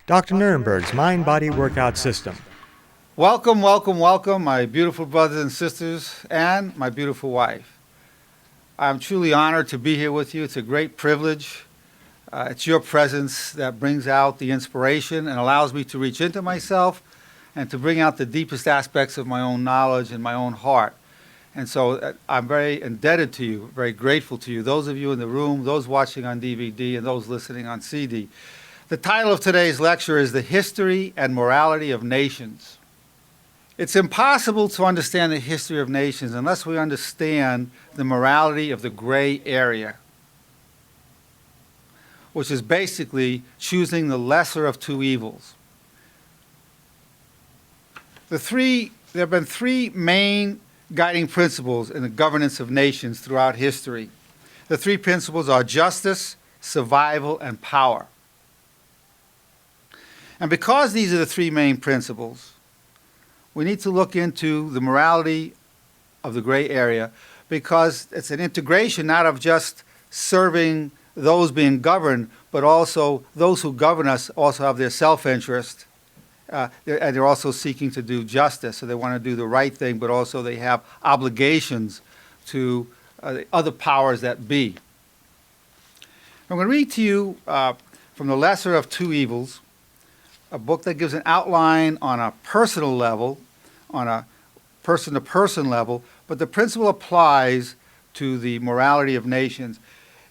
Dr. Nerenberg's mind-body workout system. Welcome, welcome, welcome, my beautiful brothers and sisters and my beautiful wife. I'm truly honored to be here with you. It's a great privilege. It's your presence that brings out the inspiration and allows me to reach into myself and to bring out the deepest aspects of my own knowledge and my own heart. And so I'm very indebted to you, very grateful to you, those of you in the room, those watching on DVD, and those listening on CD. The title of today's lecture is The History and Morality of Nations. It's impossible to understand the history of nations unless we understand the morality of the gray area, which is basically choosing the lesser of two evils. There have been three main guiding principles in the governance of nations throughout history. The three principles are justice, survival, and power. And because these are the three main principles, we need to look into the morality of the gray area, because it's an integration not of just serving those being governed, but also those who govern us also have their self-interest, and they're also seeking to do justice. So they want to do the right thing, but also they have obligations to the other powers that be. I'm going to read to you from The Lesser of Two Evils, a book that gives an outline on a personal level, on a person-to-person level, but the principle applies to the morality of nations.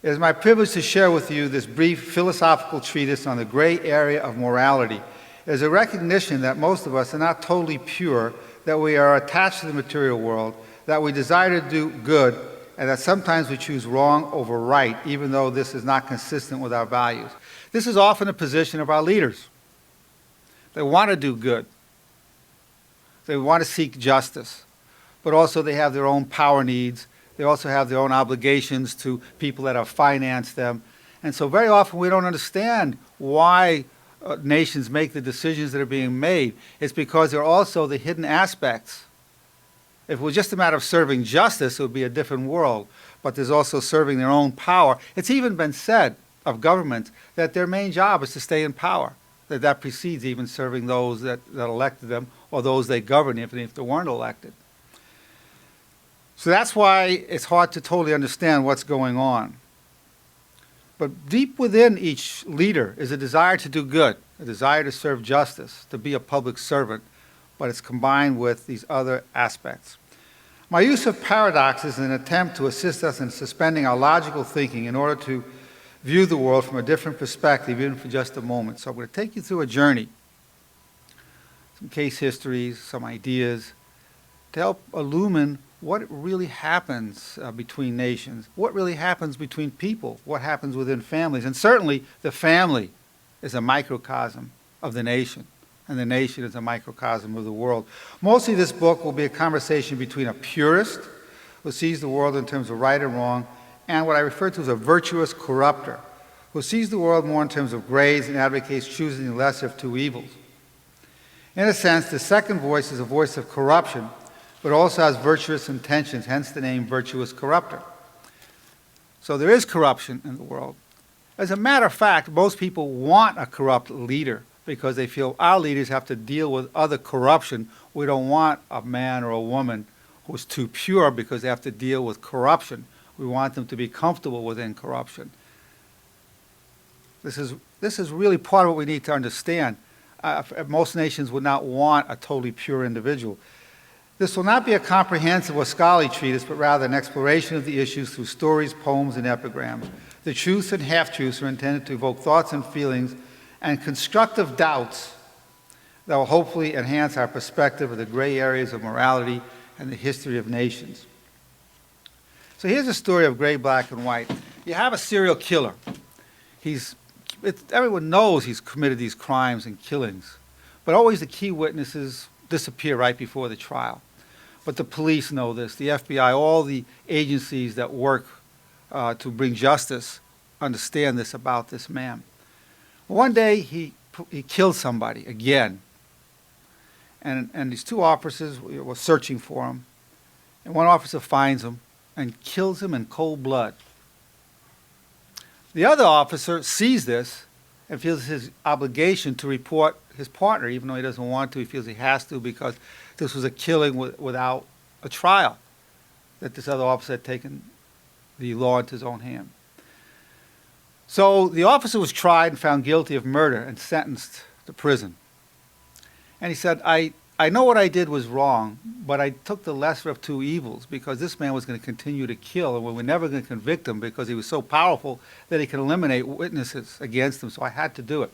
It is my privilege to share with you this brief philosophical treatise on the gray area of morality. It is a recognition that most of us are not totally pure, that we are attached to the material world, that we desire to do good, and that sometimes we choose wrong over right, even though this is not consistent with our values. This is often a position of our leaders. They want to do good. They want to seek justice. But also they have their own power needs. They also have their own obligations to people that have financed them. And so very often we don't understand why nations make the decisions that are being made. It's because there are also the hidden aspects. If it was just a matter of serving justice, it would be a different world. But there's also serving their own power. It's even been said of governments that their main job is to stay in power. That precedes even serving those that elected them or those they govern, even if they weren't elected. So that's why it's hard to totally understand what's going on. But deep within each leader is a desire to do good, a desire to serve justice, to be a public servant, but it's combined with these other aspects. My use of paradox is an attempt to assist us in suspending our logical thinking in order to view the world from a different perspective, even for just a moment. So I'm going to take you through a journey, some case histories, some ideas, to help illumine what really happens between nations, what really happens between people, what happens within families. And certainly the family is a microcosm of the nation, and the nation is a microcosm of the world. Mostly this book will be a conversation between a purist who sees the world in terms of right and wrong, and what I refer to as a virtuous corrupter, who sees the world more in terms of grays and advocates choosing the lesser of two evils. In a sense, the second voice is a voice of corruption, but also has virtuous intentions, hence the name virtuous corrupter. So there is corruption in the world. As a matter of fact, most people want a corrupt leader because they feel our leaders have to deal with other corruption. We don't want a man or a woman who's too pure because they have to deal with corruption. We want them to be comfortable within corruption. This is really part of what we need to understand. Most nations would not want a totally pure individual. This will not be a comprehensive or scholarly treatise, but rather an exploration of the issues through stories, poems, and epigrams. The truths and half-truths are intended to evoke thoughts and feelings and constructive doubts that will hopefully enhance our perspective of the gray areas of morality and the history of nations. So here's a story of gray, black, and white. You have a serial killer. Everyone knows he's committed these crimes and killings, but always the key witnesses disappear right before the trial. But the police know this, the FBI, all the agencies that work to bring justice understand this about this man. One day he killed somebody again, and these two officers were searching for him, and one officer finds him and kills him in cold blood. The other officer sees this and feels his obligation to report his partner, even though he doesn't want to. He feels he has to because this was a killing without a trial, that this other officer had taken the law into his own hand. So the officer was tried and found guilty of murder and sentenced to prison. And he said, I know what I did was wrong, but I took the lesser of two evils because this man was going to continue to kill, and we were never going to convict him because he was so powerful that he could eliminate witnesses against him, so I had to do it.